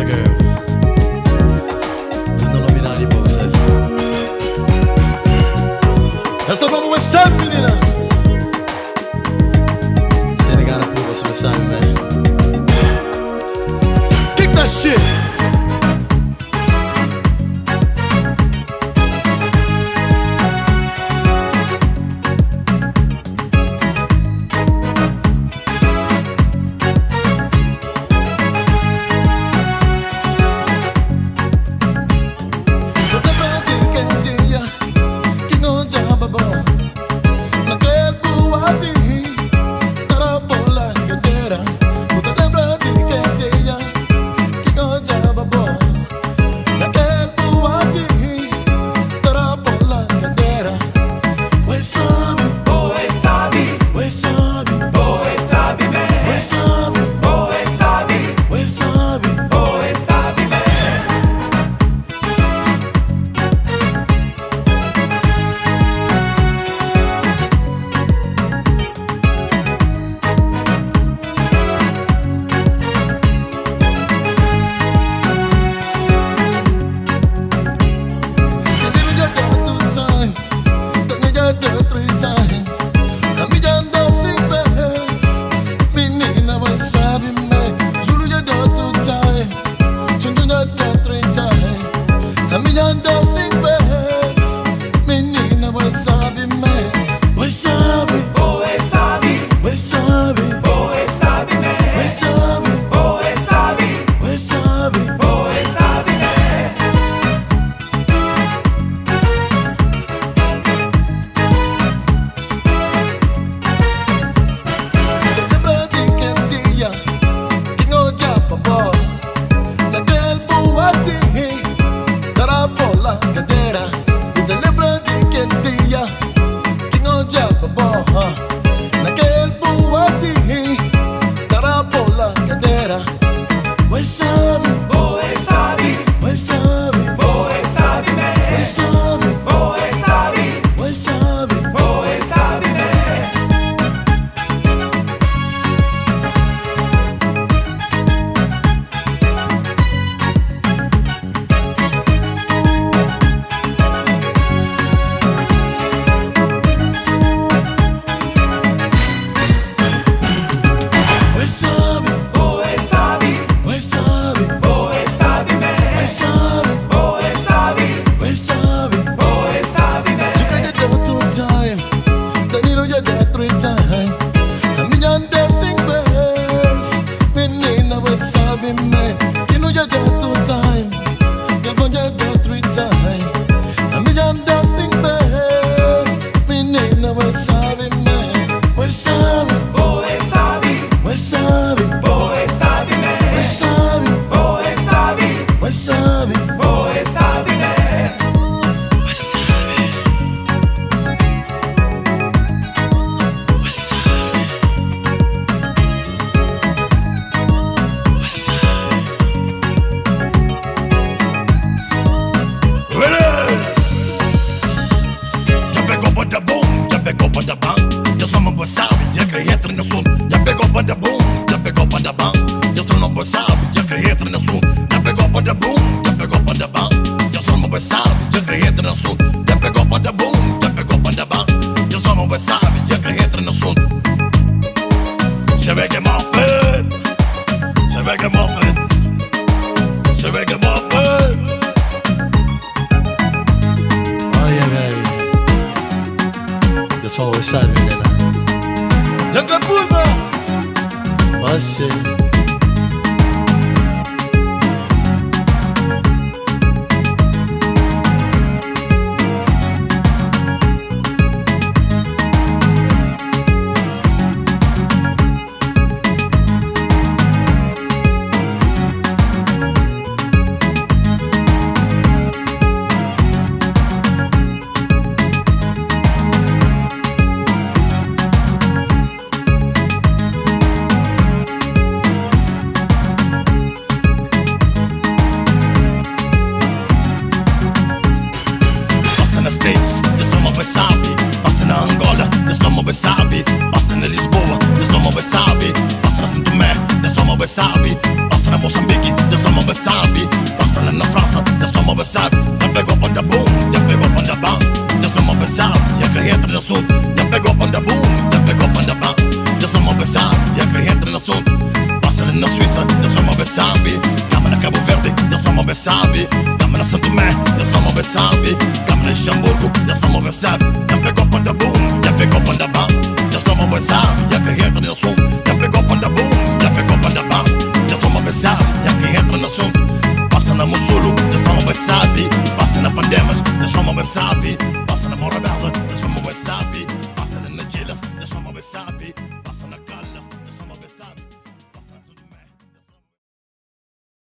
Yeah, girl. There's no nominati box. That's the problem with Sábi, menina. Tem negada por você, Sábi Mé. Kick that shit. Sábi, passa na Santo Mé, desce uma Sábi, passa na Moçambique, Deus não me sabe. Passa lá na França, Deus não me sabe. Já pegou panda boom, já pegou panda bam. Deus não me sabe, já que entra no assunto. Já pegou panda boom, já pegou panda bam. Deus não me sabe, já que entra no assunto. Passa lá na Suíça, Deus não me sabe. Cama na Cabo Verde, Deus não me sabe. Cama na Santo Mé, Deus não me sabe. Cama na Xamburgo, Deus não me sabe. Já pegou panda boom, já pegou panda bam. Deus não me sabe, já que entra no assunto. Já pegou panda boom, já pegou panda bam. Deus não me sabe, já que entra no assunto. Passa na Mussulo, Deus não me sabe. Passa na Pandemas, Deus não me sabe. Passa na Morabeza, Deus não me sabe.